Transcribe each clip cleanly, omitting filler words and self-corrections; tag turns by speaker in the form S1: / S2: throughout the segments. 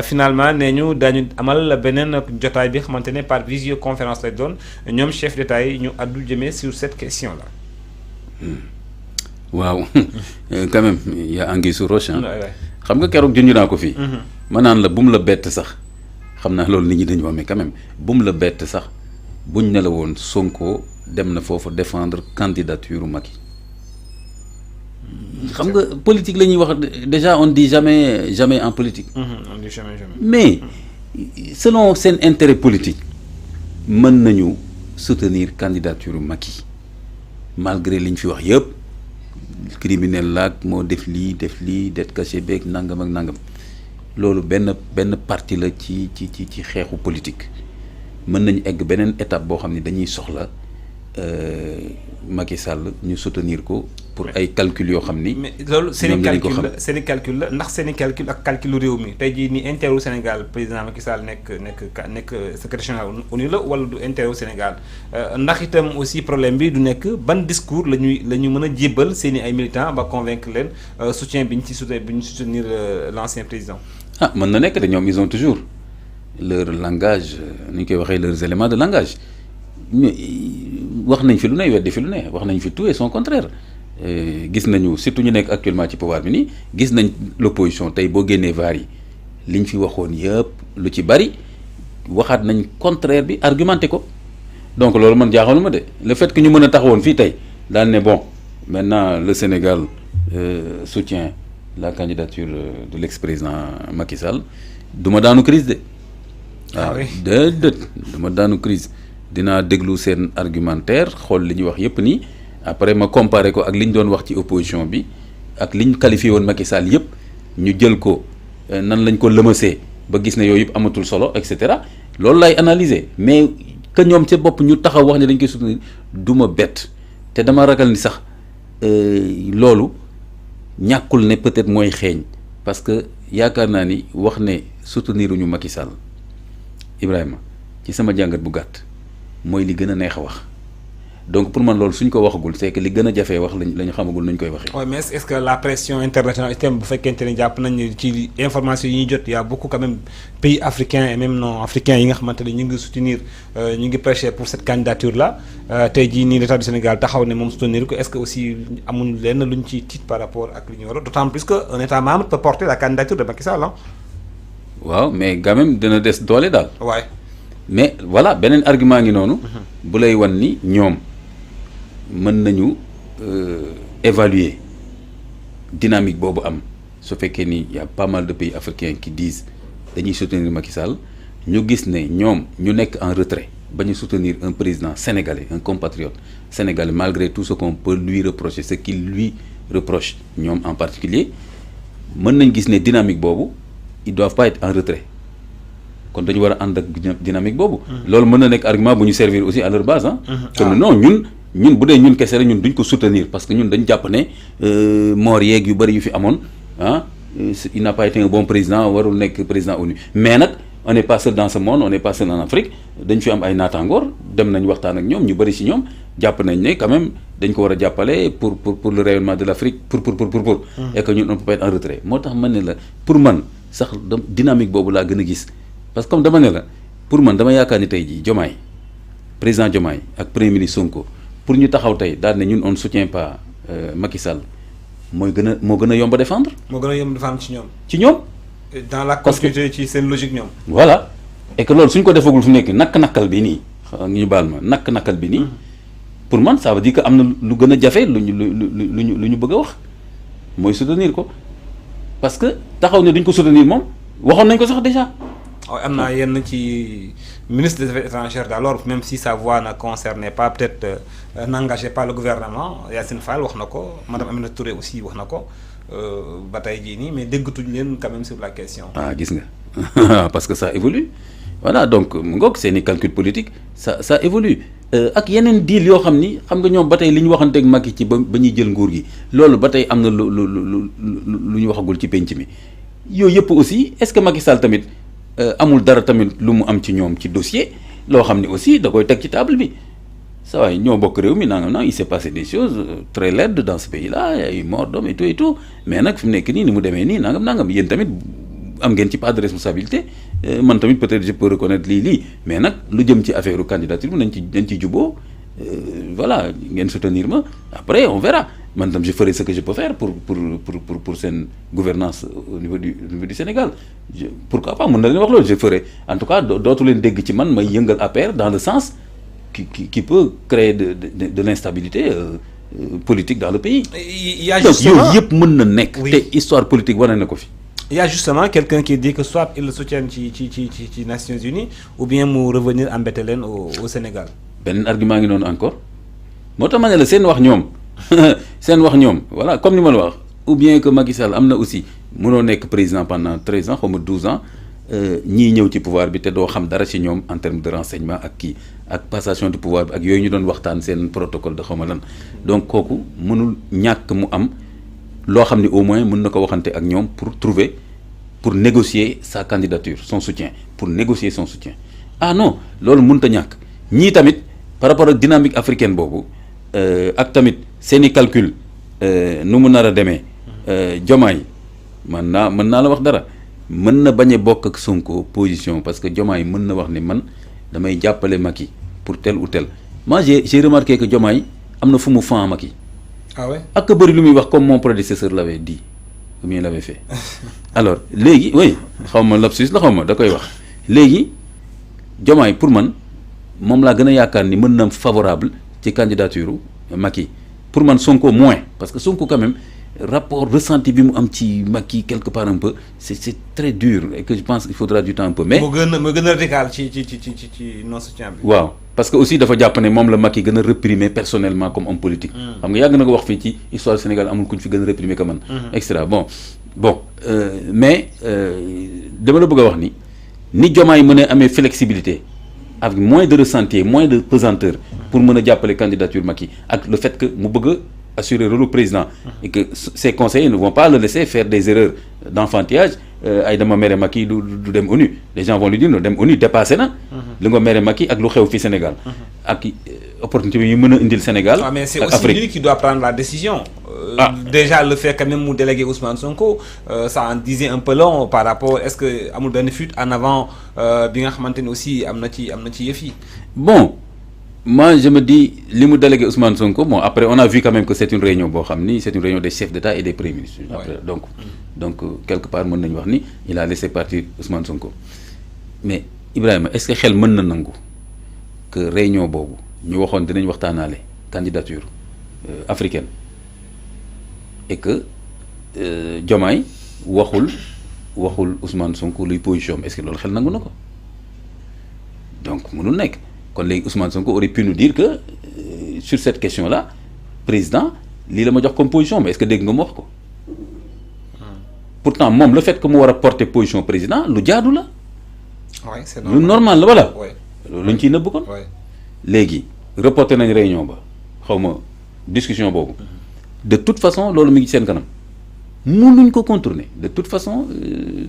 S1: finalement nee ñu daañu amal beneen jotaay bi xamante ne par visioconférence lay doon ñoom chef d'État yi ñu addu jëmee sur cette question là.
S2: waaw quand même y a anguille sous roche xam nga keroog junj naa ko fii. ma naan la bu mu la bett sax xam naa loolu nit ñi dañu wax mais quand même bu mu la bett sax buñ ne la woon Sonko dem na foofu défendre candidature Macky. xam nga politique la ñuy wax déjà on dit jamais en politique.
S1: On dit jamais.
S2: mais selon seen intérêt politique mën nañu soutenir candidature Macky malgré li ñu fi wax yëpp criminel laak moo def lii det caché beeg nangam ak nangam loolu benn parti la ci xeexu politique mën nañu egg beneen étape boo xam ne dañuy soxla Macky Sall ñu soutenir ko pour ay calcul yoo xam ni.
S1: mais loolu seen i calcul la ndax seen i calcul ak calculu réew mi tey jii ni intérêt wu Sénégal président Macky Sall nekk secrétaire général ONU la wala du intérêt wu Sénégal ndax itam aussi problème bi du nekk ban discours la ñu mën a jébbal seen i ay militants ba convaincre leen soutien bi ñu soutenir l'ancien président.
S2: ah mën na nekk de ñoom ils ont toujours leur langage ni ñu koy waxee leurs éléments de langage mais wax nañ fi lu ne weddi fi lu ne wax nañ fi tout et son contraire. gis nañu surtout ñu nekk actuellement ci pouvoir bi nii gis nañ l'opposition tey boo génnee vaar yi liñ fi waxoon yëpp lu ci bari waxaat nañ contraire bi argumenté ko donc loolu man jaaxaluma de le fait que ñu mën a taxawoon fii tey daal ne bon maintenant le Sénégal soutient la candidature de l'ex-président Macky Sall du ma daanu crise de waaw déedéet du ma daanu crise dinaa déglu seen argumentaire xool li ñuy wax yëpp nii après ma comparé ko ak li ñu doon wax ci opposition bi ak li ñu qualifié woon Macky Sall yëpp ñu jël ko nan lañ ko lëmasee ba gis ne yooyu yëpp amatul solo et cetera loolu lay analyser mais que ñoom ca bopp ñu taxaw wax ne dañ koy soutenir du ma bett te dama ragal ni sax loolu ñàkkul ne peut-être mooy xeeñ parce que yaakaar naa ni wax ne soutenir uñu Macky Sall Ibrahima ci sama jàngat bu gàtt mooy li gën a neex a wax. donc pour man loolu suñ ko waxagul c'est que li gën a jafee wax lañu xamagul nuñ koy waxee.
S1: oui mais est-ce que la pression internationale itam bu fekkente ne jàpp nañ ci information yi ñuy jot y a beaucoup quand même pays africains et même non africains yi nga xamante ne ñu ngi soutenir ñu ngi prêcher pour cette candidature là tey jii nii l'État du Sénégal taxaw ne moom soutenir ko est-ce que aussi amuñ lenn luñ ci tiit par rapport ak li ñu war d'autant plus que un État membre peut porter la candidature de Macky Sall.
S2: waaw mais quand même dina des doole daal.
S1: waay
S2: mais voilà beneen argument ngi noonu. bu lay wan ni ñoom. mën nañu évaluer dynamique boobu am su fekkee ni y a pas mal de pays africains qui disent dañuy soutenir Macky Sall ñu gis ne ñoom ñu nekk en retrait ba ñu soutenir un président sénégalais un compatriote sénégalais malgré tout ce qu'on peut lui reprocher ce qu'il lui reproche ñoom en particulier mën nañ gis ne dynamique boobu ils doivent pas être en retrait kon dañu war a ànd ak dynamique boobu. loolu mën na nekk argument bu ñu servir aussi à leur base ah. comme non ñun bu dee ñun kese rek ñun duñ ko soutenir parce que ñun dañ jàpp ne moor yeeg yu bëri yu fi amoon ah il n'a pas été un bon président warul nekk président ONU mais nag on n'est pas seul dans ce monde on n'est pas seul en Afrique dañ fi am ay naataangoor dem nañ waxtaan ak ñoom ñu bëri si ñoom jàpp nañ ne quand même dañ ko war a jàppale pour le rayonnement de l'Afrique pour et que ñun on peut pas être en retrait moo tax man ne la pour man sax dynamique boobu laa gën a gis parce que comme dama ne la pour man dama yaakaar ni tey jii Diomaye président Diomaye ak premier ministre Sonko pour ñu taxaw tey daal ne ñun on ne soutient pas Macky Sall moo gën a yomb a défendre.
S1: moo gën a yomb défendre ci ñoom.
S2: ci ñoom.
S1: dans la continuité ci seen logique ñoom.
S2: voilà et que loolu suñ ko defagul fu nekk nakk-nakkal bi nii ñu baal ma nakk-nakkal bi nii pour man ça veut dire que am na lu gën a jafe lu ñu bëgg a wax mooy soutenir ko parce que taxaw ne duñ ko soutenir moom waxoon nañ ko sax déjà.
S1: am na yenn ci ministre des Affaires étrangères d'alors même si sa voix ne concernait pas peut-être n'engageait pas le gouvernement Yacine Fall wax na ko madame Aminata Touré aussi wax na ko ba tey jii nii mais déggatuñ leen quand même sur la question.
S2: ah gis nga parce que ça évolue voilà donc mu ngoog seeni calcul politique ça évolue ak yeneen deal yoo xam ni xam nga ñoom ba tey li ñu waxanteeg Macky ci ba ñuy jël nguur gi loolu ba tey am na lu ñu waxagul ci penc mi yooyu yëpp aussi est-ce que Macky Sall tamit. amul dara tamit lu mu am ci ñoom ci dossier loo xam ne aussi da koy teg ci table bi saa waay ñoo bokk réew mi nangam il s'est passé des choses très laides dans ce pays là y a eu mort d'homme et tout mais nag fi mu nekk nii ni mu demee nii nangam yéen tamit am ngeen ci part de responsabilité man tamit peut-être je peux reconnaître lii mais nag lu jëm ci affaire candidature nañ ci juboo voilà ngeen soutenir ma après on verra man tam je ferai ce que je peux faire pour seen gouvernance au niveau du Sénégal pourquoi pas mën na leen wax loolu je ferai en tout cas dootu leen dégg ci man may yëngal APR dans le sens qui peut créer de l'instabilité politique dans le pays.
S1: Il y a justement
S2: donc yooyu yëpp mën na nekk. te histoire politique wane na ko fi.
S1: Il y a justement quelqu'un qui dit que soit il le soutient ci Nations Unies ou bien mu revenir embêter leen au Sénégal.
S2: benn argument ngi noonu encore moo tax ma ne la seen wax ñoom voilà comme ni ma la wax ou bien que Macky Sall am na aussi mënoo nekk président pendant 13 ans xaw ma 12 ans ñii ñëw ci pouvoir bi te doo xam dara ci ñoom en termes de renseignement ak passation de pouvoir bi ak yooyu ñu doon waxtaan seen protocole de xaw ma lan donc kooku mënul ñàkk mu am loo xam ne au moins mën na ko waxante ak ñoom pour négocier sa candidature son soutien pour négocier son soutien non loolu mënut a ñàkk ñii tamit par rapport ak dynamique africaine boobu ak tamit seeni calcul nu mu nar a demee Diomaye mën naa la wax dara mën na bañ a bokk ak Sonko position parce que Diomaye mën na wax ne man damay jàppale Macky pour tel ou tel moi j'ai remarqué que Diomaye am na fu mu fan Macky.
S1: Ah ouais.
S2: ak bëri lu muy wax comme mon prédécesseur l'avait dit ou bien l'avait fait alors léegi oui xaw ma lapsus la xaw ma da koy wax léegi Diomaye pour man moom laa gën a yaakaar ni mën na favorable ci candidature Macky pour man Sonko moins parce que Sonko quand même rapport ressenti bi mu am ci Macky quelque part un peu c'est très dur et que je pense qu'il faudra du temps un peu mais.
S1: moo gën a radical ci non soutien bi.
S2: waaw parce que aussi dafa jàpp ne moom la Macky gën a réprimer personnellement comme homme politique. xam nga yàgg na ko wax fii ci histoire du Sénégal amul ku ñu fi gën a réprimer que man. extra bon mais dama la bëgg a wax ni Diomaye mën a amee flexibilité avec moins de ressenti moins de pesanteur pour mën a jàppale candidature Macky ak le fait que mu bëgg a assurer le rôle président et que ses conseillers ne vont pas le laisser faire des erreurs d'enfantillage ay dama mere Macky du dem ONU les gens vont lui dire non dem ONU dépassé na li nga mere Macky ak lu xew fi Sénégal ak opportunité bi yu mën a indil Sénégal
S1: mais c'est aussi lui qui doit prendre la décision déjà le fait quand même mu déléguer Ousmane Sonko ça en disait un peu long par rapport est-ce que amul benn fuite en avant bi nga xamante ni aussi am na ci yëf yi
S2: bon moi je me dis li mu délégué Ousmane Sonko bon après on a vu quand même que c'est une réunion boo xam ni c'est une réunion des chefs d'État et des premiers ministres après donc quelque part mën nañu wax ni il a laissé partir Ousmane Sonko mais Ibrahima est-ce que xel mën na nangu que réunion boobu ñu waxoon dinañ waxtaanaale candidature africaine et que Diomaye waxul Ousmane Sonko luy position est-ce que loolu xel nangu na ko donc mënul nekk kon léegi Ousmane Sonko aurait pu nous dire que sur cette question-là président lii la ma jox comme position mais est-ce que dégg nga mu wax ko pourtant moom le fait que mu war a porter position président lu jaadu la.
S1: oui c'est
S2: normal lu normal la voilà. loolu lañ ciy nëbb kon. léegi reporté nañ réunion ba xaw ma discussion boobu de toute façon loolu mi ngi seen kanam mënuñ ko contourner de toute façon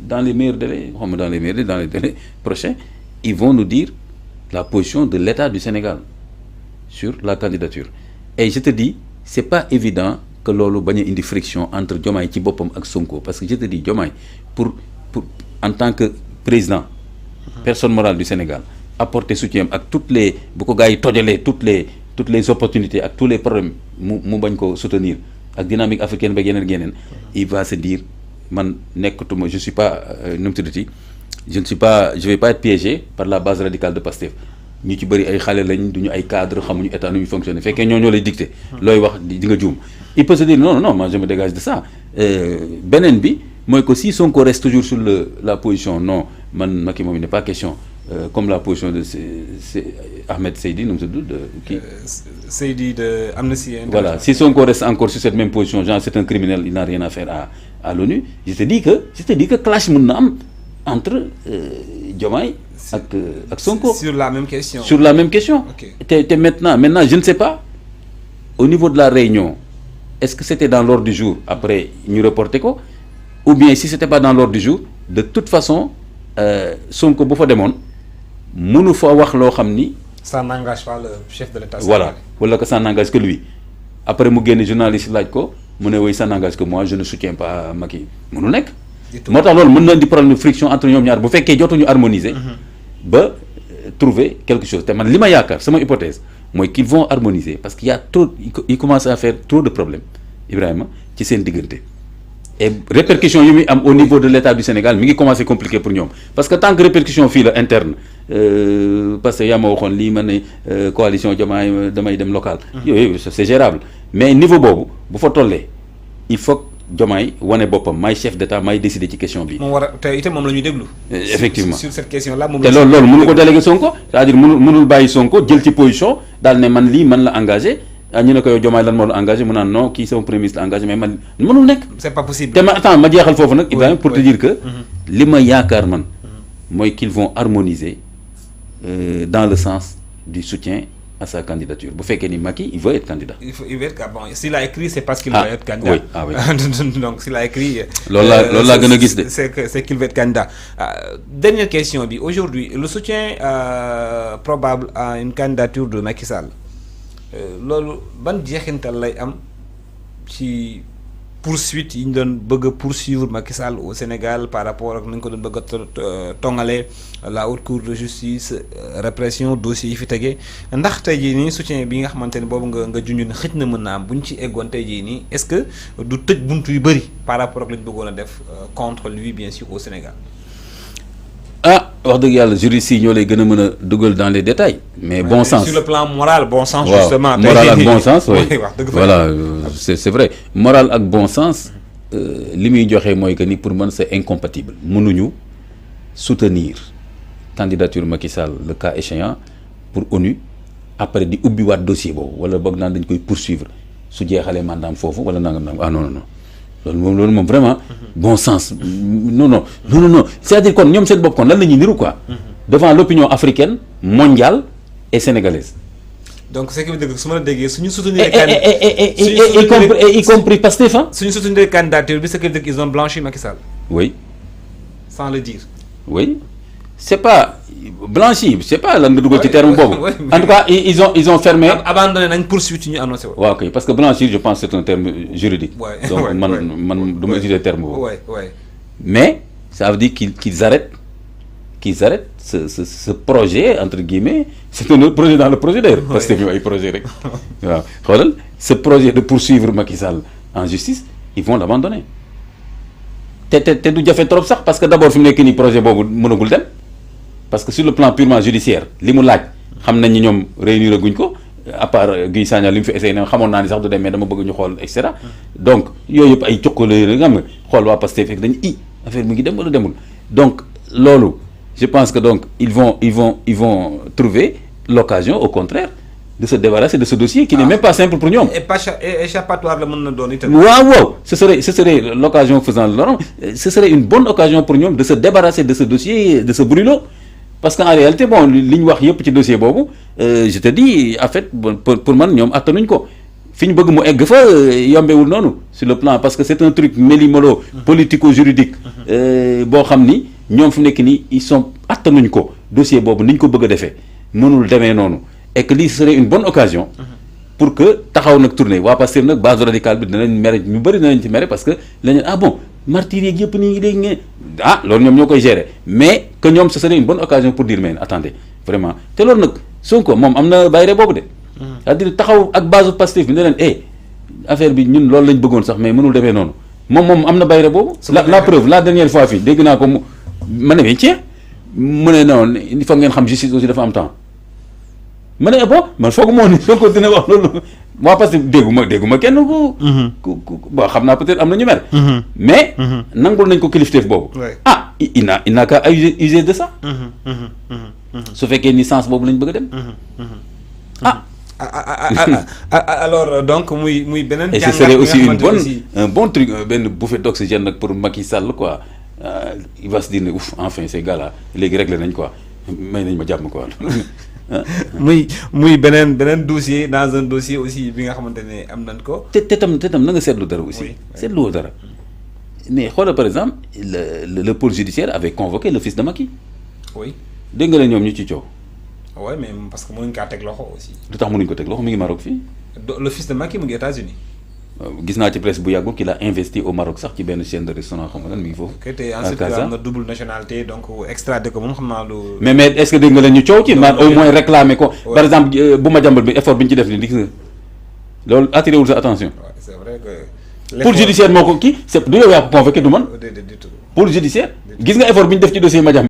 S2: dans les meilleurs délais xaw ma dans les délais prochains ils vont nous dire la position de l'État du Sénégal sur la candidature et je te dis c'est pas évident que loolu bañ a indi friction entre Diomaye ci boppam ak Sonko parce que je te dis Diomaye pour en tant que président personne morale du Sénégal apporter soutien ak toutes les bu ko gars yi tojalee toutes les opportunités ak tous les problèmes mu bañ ko soutenir ak dynamique africaine ba yeneen il va se dire man nekkatuma je suis pas nu mu tuddati je vais pas être piégé par la base radicale de Pastef ñu ci bëri ay xale lañ duñu ay cadre xamuñu état nu muy fonctionner fekkee ñoo lay dicter looy wax di nga juum il peut se dire non moi je me dégage de ça beneen bi mooy que si Sonko reste toujours sur la position non man Macky moom il n'est pas question comme la position de Ahmed Seydi nu mu tudd de kii
S1: Seydi de Amnesty International.
S2: Voilà si Sonko reste encore sur cette même position genre c'est un criminel il n'a rien à faire à l'ONU je te dis que clash mën na am entre Diomaye ak Sonko
S1: sur la même question.
S2: Okay. te maintenant je ne sais pas au niveau de la réunion est-ce que c'était dans l'ordre du jour après ñu reporter ko ou bien si c'était pas dans l'ordre du jour de toute façon Sonko bu fa demoon mënu fa wax loo xam ni.
S1: ça n'engage pas le chef de l'État.
S2: voilà wala que ça n'engage que lui après mu génne journaliste laaj ko mu ne oui ça n'engage que moi je ne soutiens pas Macky mënu nekk moo tax loolu mën na indi problème de friction entre ñoom ñaar bu fekkee jotuñu harmoniser. ba trouver quelque chose te man li ma yaakaar sama hypothèse mooy qu'ils vont harmoniser parce qu'il y a trop ils commencent à faire trop de problèmes Ibrahima ci seen diggante. et répercussions yi muy am au niveau de l'État du Sénégal mi ngi commencé compliqué pour ñoom parce que tant que répercussion fii la interne parce que yaa ma waxoon lii ma ne coalition Diomaye damay dem local. yooyu c'est gérable mais niveau boobu bu fa tollee il faut Diomaye wane boppam maay chef d'État maay décider ci question bi.
S1: moom war a te itam moom la ñuy déglu.
S2: effectivement
S1: sur cette question là moom
S2: te loolu mënu ko délégué Sonko c'est-à-dire mënul bàyyi Sonko jël ci position daal ne man lii man la engagé. ñu ne ko yow Diomaye lan moo la engagé mu naan non kii sama premier ministre engagé mais man mënul nekk.
S1: c'est pas possible.
S2: te ma attends ma jeexal foofu nag. Ibrahima pour te dire que. li ma yaakaar man. mooy qu'ils vont harmoniser dans le sens du soutien à sa candidature bu fekkee ni Macky il veut être candidat.
S1: il veut être bon s'il a écrit c'est parce qu'il veut être candidat.
S2: oui
S1: donc s'il a écrit.
S2: loolu laa gën a gis de.
S1: c'est qu'il veut être candidat. Dernière question bi aujourd'hui le soutien probable à une candidature de Macky Sall. loolu ban jeexintal lay am ci poursuite yi ñu doon bëgg a poursuivre Macky Sall au Sénégal par rapport ak nañ ko doon bëgg a tongale la haute cour de justice répression dossiers yi fi tege ndax tey jii nii soutien bi nga xamante ne boobu nga junj ne xëj na mën naa am bu ñu ci eggoon tey jii nii est-ce que du tëj buntu yu bëri par rapport ak la ñu bëggoon a def contre lui bien sûr au Sénégal.
S2: wax dëgg yàlla juristes yi ñoo lay gën a mën a dugal dans les détails mais bon sens
S1: sur le plan moral bon sens.
S2: waaw
S1: justement
S2: moral ak bon sens oui
S1: wax dëgg
S2: voilà c'est vrai moral ak bon sens li muy joxe mooy que ni pour man c'est incompatible mënuñu soutenir candidature Macky Sall le cas échéant pour ONU après di ubbiwaat dossier boobu wala boog naan dañ koy poursuivre su jeexalee mandaam foofu wala nangam non loolu moom vraiment bon sens non c'est-à-dire kon ñoom seen bopp kon lan la ñuy niru quoi devant l'opinion africaine mondiale et sénégalaise.
S1: donc ce qui veut dire que su ma la déggee suñu soutenir
S2: y compris Pastef
S1: suñu soutenir candidature bi ce qui veut dire qu'ils ont blanchi Macky Sall.
S2: oui.
S1: sans le dire.
S2: oui c'est pas blanchi c'est pas lan nga dugal ci terme boobu. en tout cas ils ont fermé.
S1: abandonné nañ poursuite ñu annoncé woon.
S2: waaw kay parce que blanchir je pense c'est un terme juridique. donc man du ma utiliser terme boobu. mais ça veut dire qu'ils arrêtent ce projet entre guillemets c'est un autre projet dans le projet d'ailleurs. parce que ñu ay projet rek. waaw xoolal ce projet de poursuivre Macky Sall en justice ils vont l'abandonner te du jafe trop sax parce que d'abord fi mu nekk nii projet boobu mënagul dem. parce que sur le plan purement judiciaire li mu laaj xam nañ ni ñoom réunir guñ ko à part Guy Sagna li mu fi essayé ne xamoon naa ni sax du dem mais dama bëgg ñu xool et cetera donc yooyu yëpp ay cuqale nga xam nga xool waa Pastef fekk dañu affaire mi ngi dem wala demul donc loolu je pense que donc ils vont trouver l'occasion au contraire de se débarrasser de ce dossier qui n'est même pas simple pour ñoom.
S1: et échappatoire la mën na doon itam.
S2: waaw ce serait l'occasion faisant le larron ce serait une bonne occasion pour ñoom de se débarrasser de ce dossier de ce brûlot. parce que en réalité bon li ñu wax yëpp ci dossier boobu je te dis en fait pour man ñoom attanuñ ko fi ñu bëgg mu egg fa yombewul noonu sur le plan parce que c'est un truc méli-mélo politico-juridique boo xam ni ñoom fi nekk nii ils sont attanuñ ko dossier boobu ni ñu ko bëgg a defee mënul demee noonu et que lii serait une bonne occasion pour que taxaw nag tourner waa Pastef nag base radicale bi dinañ mere ñu bëri dinañ ci mere parce que lañu bon martyrs yeeg yëpp nii léegi ngeen loolu ñoom ñoo koy gérer mais que ñoom ce serait une bonne occasion pour dire mais attendez vraiment te loolu nag Sonko moom am na bayre boobu de. c'est-à-dire taxaw ak base Pastef bi ne leen affaire bi ñun loolu lañ bëggoon sax mais mënul demee noonu moom am na bayre boobu. la preuve la dernière fois fii dégg naa ko ma ne mais tiens mu ne non il faut ngeen xam justice aussi dafa am temps ma ne bon man foog moo ni Sonko dina wax loolu. moi parce que dégguma kenn ku bon xam naa peut-être am na ñu mer. mais nangul nañ ko kilifteef boobu. il n'a qu'à user de ça. su fekkee ni sens boobu lañ bëgg a dem.
S1: alors donc muy beneen.
S2: et ce serait aussi un bon truc benn bouffée d'oxygène nag pour Macky Sall quoi il va se dire ne ouf enfin ces gars-là léegi réglé nañ quoi may nañ ma jàmm quoi.
S1: muy beneen dossier dans un dossier aussi bi nga xamante ne am nañ ko.
S2: te tam na nga seetlu dara aussi. seetluwoo dara mais xoolal par exemple le pôle judiciaire avait convoqué le fils de Macky.
S1: oui
S2: dégg nga leen ñoom ñu ci coow.
S1: oui mais parce que mënuñ kaa teg loxo aussi.
S2: lu tax mënuñ ko teg loxo mi ngi Maroc fii.
S1: le fils de Macky mu ngi États-Unis
S2: gis naa ci presse bu yàggul qu'il a investi au Maroc sax ci benn chaîne de restaurant xam nga lan mi ngi foofu.
S1: ok te ensuite am na double nationalité donc extradé ko moom xam naa lu.
S2: mais est-ce que dégg nga leen ñu coow ci man au moins réclamer ko. par exemple bu ma jàmbal bi effort bi ñu ci def nii gis nga loolu attiré wul sa attention.
S1: c'est vrai que.
S2: pour judiciaire moo ko kii c'est du yow yaa ko convoqué du man.
S1: du tout.
S2: pour judiciaire gis nga effort bi ñu def ci dossier Madiambal